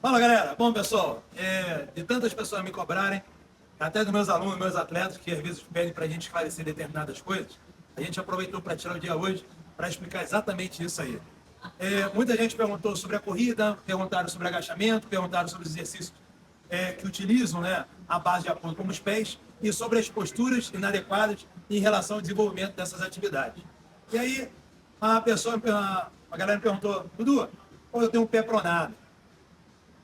Fala, galera. Bom, pessoal, de tantas pessoas me cobrarem, até dos meus alunos, meus atletas, que às vezes pedem para a gente esclarecer determinadas coisas, a gente aproveitou para tirar o dia hoje para explicar exatamente isso aí. Muita gente perguntou sobre a corrida, perguntaram sobre agachamento, perguntaram sobre os exercícios que utilizam, né, a base de apoio como os pés e sobre as posturas inadequadas em relação ao desenvolvimento dessas atividades. E aí, a galera me perguntou, Dudu, eu tenho um pé pronado,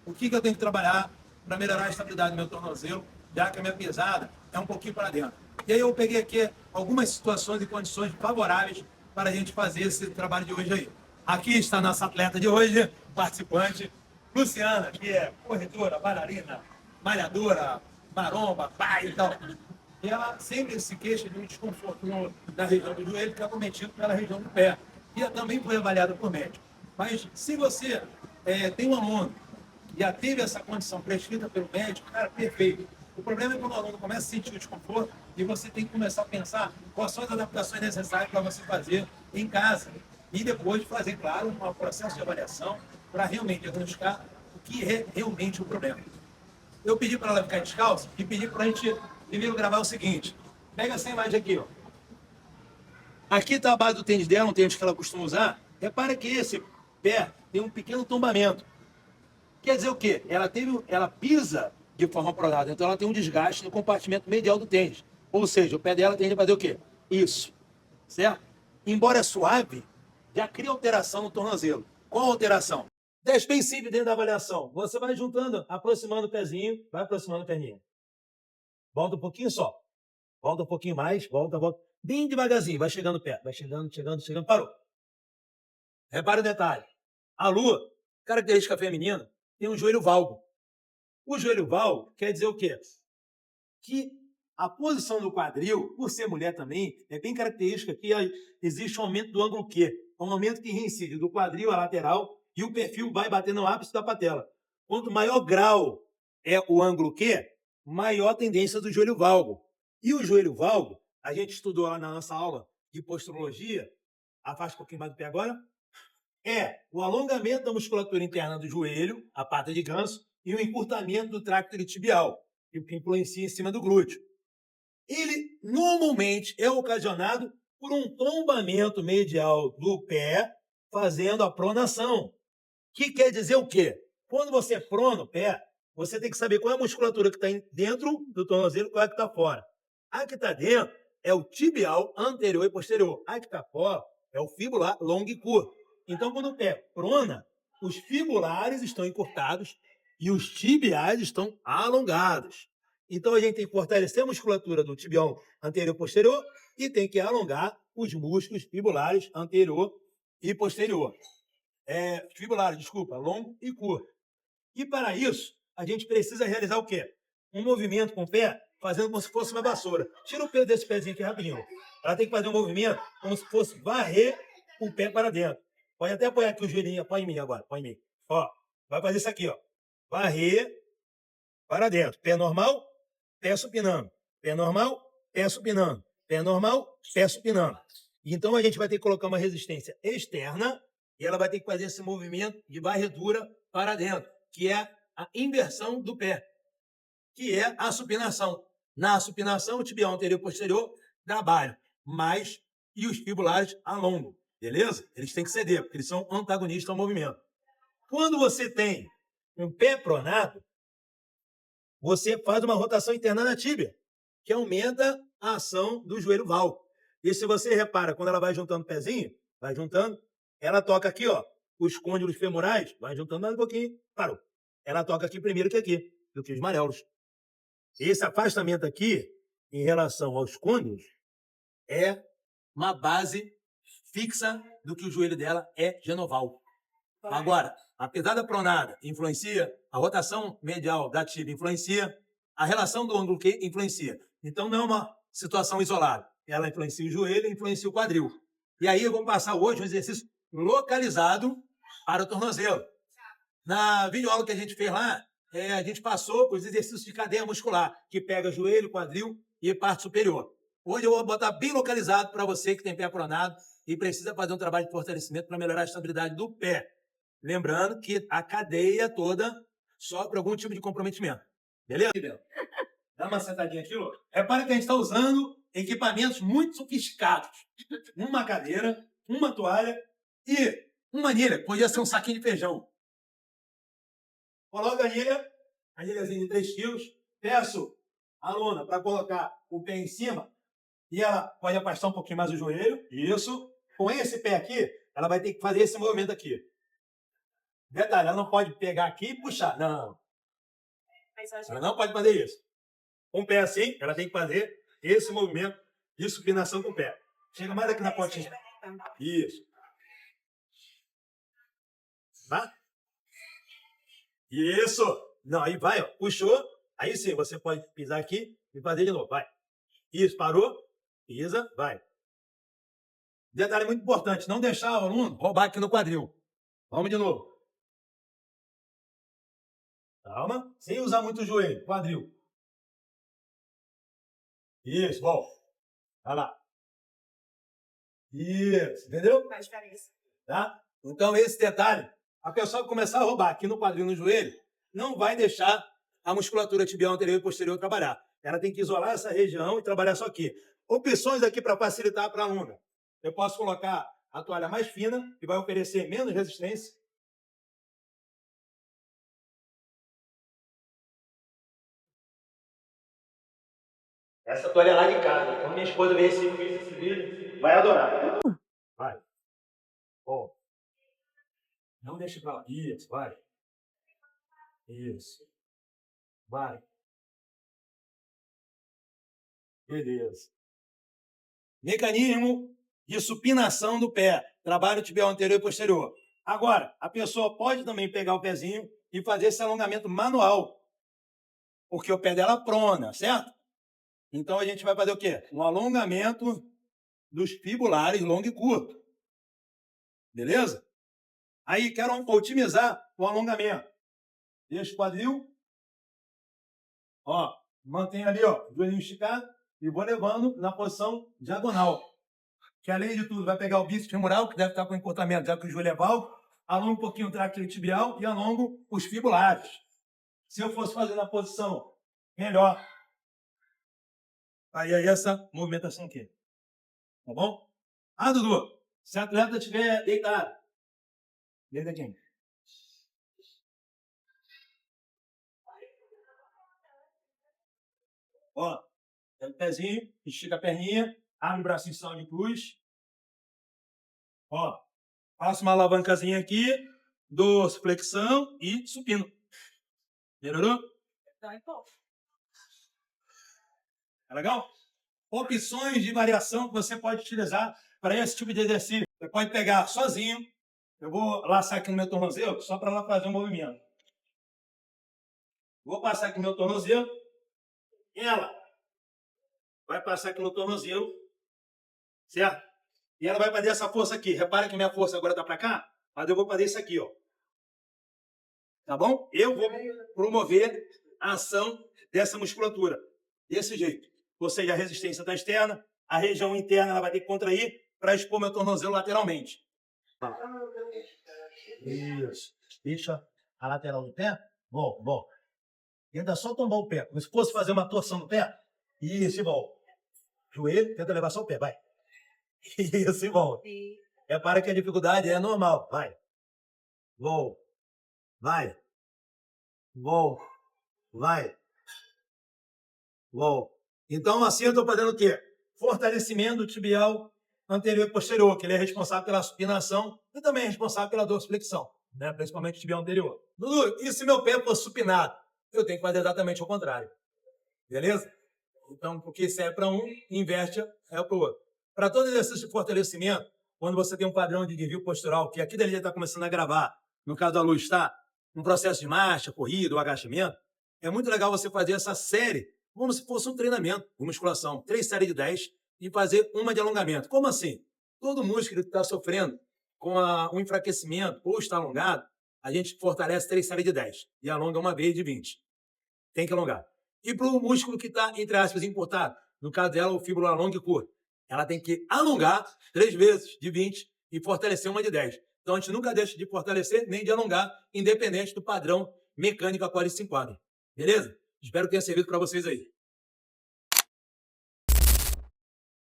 o que eu tenho que trabalhar para melhorar a estabilidade do meu tornozelo, já que a minha pisada é um pouquinho para dentro. E aí eu peguei aqui algumas situações e condições favoráveis para a gente fazer esse trabalho de hoje aí. Aqui está a nossa atleta de hoje, participante, Luciana, que é corredora, bailarina, malhadora, maromba, pai e tal. E ela sempre se queixa de um desconforto na região do joelho que é cometido pela região do pé. E também foi avaliada por médico. Mas se você tem um aluno já teve essa condição prescrita pelo médico, cara, perfeito. O problema é quando o aluno começa a sentir o desconforto e você tem que começar a pensar quais são as adaptações necessárias para você fazer em casa. E depois fazer, claro, um processo de avaliação para realmente diagnosticar o que é realmente o problema. Eu pedi para ela ficar descalça e pedi para a gente primeiro gravar o seguinte. Pega essa imagem aqui, ó. Aqui está a base do tênis dela, um tênis que ela costuma usar. Repara que esse pé tem um pequeno tombamento. Quer dizer o quê? Ela pisa de forma pronada, então ela tem um desgaste no compartimento medial do tênis. Ou seja, o pé dela tende a fazer o quê? Isso, certo? Embora suave, já cria alteração no tornozelo. Qual alteração? Teste bem simples dentro da avaliação. Você vai juntando, aproximando o pezinho, vai aproximando o perninho. Volta um pouquinho só. Volta um pouquinho mais, volta. Bem devagarzinho, vai chegando perto. Vai chegando, parou. Repare o detalhe. A lua, característica feminina, tem um joelho valgo. O joelho valgo quer dizer o quê? Que a posição do quadril, por ser mulher também, é bem característica que existe um aumento do ângulo Q, um aumento que reincide do quadril à lateral e o perfil vai bater no ápice da patela. Quanto maior grau é o ângulo Q, maior a tendência do joelho valgo. E o joelho valgo, a gente estudou lá na nossa aula de posturologia, afasta um pouquinho mais do pé agora, é o alongamento da musculatura interna do joelho, a pata de ganso, e o encurtamento do tracto tibial, que influencia em cima do glúteo. Ele normalmente é ocasionado por um tombamento medial do pé, fazendo a pronação. Que quer dizer o quê? Quando você prona o pé, você tem que saber qual é a musculatura que está dentro do tornozelo e qual é que está fora. A que está dentro é o tibial anterior e posterior. A que está fora é o fibular longo e curto. Então, quando o pé prona, os fibulares estão encurtados e os tibiais estão alongados. Então, a gente tem que fortalecer a musculatura do tibial anterior e posterior e tem que alongar os músculos fibulares anterior e posterior. Fibulares, desculpa, longo e curto. E para isso, a gente precisa realizar o quê? Um movimento com o pé, fazendo como se fosse uma vassoura. Tira o peso desse pezinho aqui rapidinho. Ela tem que fazer um movimento como se fosse varrer o pé para dentro. Pode até apoiar aqui o joelhinho, põe em mim agora, põe em mim. Ó, vai fazer isso aqui, ó. Varrer para dentro. Pé normal, pé supinando. Pé normal, pé supinando. Pé normal, pé supinando. Então a gente vai ter que colocar uma resistência externa e ela vai ter que fazer esse movimento de varredura para dentro, que é a inversão do pé, que é a supinação. Na supinação, o tibial anterior e posterior trabalham mais e os fibulares alongam, beleza? Eles têm que ceder, porque eles são antagonistas ao movimento. Quando você tem um pé pronado, você faz uma rotação interna na tíbia, que aumenta a ação do joelho valgo. E se você repara, quando ela vai juntando o pezinho, vai juntando, ela toca aqui, ó, os côndilos femorais, vai juntando mais um pouquinho, parou. Ela toca aqui primeiro que aqui, do que os marelos. Esse afastamento aqui, em relação aos côndilos, é uma base fixa do que o joelho dela é genoval. Agora, a pesada pronada influencia, a rotação medial da tíbia influencia, a relação do ângulo Q influencia. Então, não é uma situação isolada. Ela influencia o joelho e influencia o quadril. E aí, eu vou passar hoje um exercício localizado para o tornozelo. Na videoaula que a gente fez lá, a gente passou por exercícios de cadeia muscular, que pega joelho, quadril e parte superior. Hoje eu vou botar bem localizado para você que tem pé pronado e precisa fazer um trabalho de fortalecimento para melhorar a estabilidade do pé. Lembrando que a cadeia toda só por algum tipo de comprometimento. Beleza? Dá uma sentadinha aqui, Lu. Repara que a gente está usando equipamentos muito sofisticados. Uma cadeira, uma toalha e uma anilha. Podia ser um saquinho de feijão. Coloca a anilhazinha de 3 quilos. Peço a aluna para colocar o pé em cima e ela pode afastar um pouquinho mais o joelho. Isso. Com esse pé aqui, ela vai ter que fazer esse movimento aqui. Detalhe, ela não pode pegar aqui e puxar. Não. Ela não pode fazer isso. Com o pé assim, ela tem que fazer esse movimento de supinação com o pé. Chega mais aqui na pontinha. Isso. Tá? Isso. Não, aí vai, ó. Puxou. Aí sim, você pode pisar aqui e fazer de novo. Vai. Isso, parou. Pisa, vai. Detalhe muito importante, não deixar o aluno roubar aqui no quadril. Vamos de novo. Calma, sem usar muito o joelho, quadril. Isso, bom. Vai lá. Isso, entendeu? Faz diferença. Tá? Então, esse detalhe, a pessoa que começar a roubar aqui no quadril, no joelho, não vai deixar a musculatura tibial anterior e posterior trabalhar. Ela tem que isolar essa região e trabalhar só aqui. Opções aqui para facilitar para a aluna. Eu posso colocar a toalha mais fina, que vai oferecer menos resistência. Essa toalha é lá de casa. Quando minha esposa ver esse vídeo, vai adorar. Vai. Ó. Não deixe pra lá. Isso, vai. Isso. Vai. Beleza. Mecanismo de supinação do pé. Trabalho tibial anterior e posterior. Agora, a pessoa pode também pegar o pezinho e fazer esse alongamento manual. Porque o pé dela prona, certo? Então, a gente vai fazer o quê? Um alongamento dos fibulares longo e curto. Beleza? Aí, quero otimizar o alongamento. Deixa o quadril. Ó, mantém ali, ó, o joelhinho esticado e vou levando na posição diagonal. Que, além de tudo, vai pegar o bíceps femoral, que deve estar com encurtamento, já que o joelho é valgo, alongo um pouquinho o tráqueo tibial e alongo os fibulares. Se eu fosse fazer na posição melhor, aí essa movimentação aqui. Tá bom? Ah, Dudu, se a atleta estiver deitado, deitadinho. Ó, pega o pezinho, estica a perninha, abre o braço em sinal de cruz. Ó, faço uma alavancazinha aqui, dou flexão e supino. Melhorou? Dói pouco. É legal? Opções de variação que você pode utilizar para esse tipo de exercício. Você pode pegar sozinho. Eu vou laçar aqui no meu tornozelo, só para ela fazer um movimento. Vou passar aqui no meu tornozelo. Ela vai passar aqui no tornozelo. Certo? E ela vai fazer essa força aqui. Repara que minha força agora está para cá, mas eu vou fazer isso aqui, ó. Tá bom? Eu vou promover a ação dessa musculatura. Desse jeito. Ou seja, a resistência está externa, a região interna ela vai ter que contrair para expor meu tornozelo lateralmente. Isso. Deixa a lateral do pé. Bom, bom. Tenta só tombar o pé. Como se fosse fazer uma torção do pé. Isso, e bom. Joelho, tenta levar só o pé, vai. Isso, e bom. Repara que a dificuldade é normal. Vai. Bom. Vai. Bom. Vai. Bom. Então, assim eu estou fazendo o quê? Fortalecimento do tibial anterior e posterior, que ele é responsável pela supinação e também é responsável pela dorsiflexão, né? Principalmente o tibial anterior. Dudu, e se meu pé for supinado? Eu tenho que fazer exatamente o contrário. Beleza? Então, porque serve para um, inverte para o outro. Para todo exercício de fortalecimento, quando você tem um padrão de desvio postural, que aqui dali já está começando a gravar, no caso da luz está um processo de marcha, corrida ou agachamento, é muito legal você fazer essa série como se fosse um treinamento de musculação. 3 séries de 10 e fazer uma de alongamento. Como assim? Todo músculo que está sofrendo com um enfraquecimento ou está alongado, a gente fortalece 3 séries de 10 e alonga uma vez de 20. Tem que alongar. E para o músculo que está, entre aspas, encurtado, no caso dela, o fíbulo longo e curto, ela tem que alongar 3 vezes de 20 e fortalecer uma de 10. Então, a gente nunca deixa de fortalecer nem de alongar, independente do padrão mecânica qual ele se enquadra. Beleza? Espero que tenha servido para vocês aí.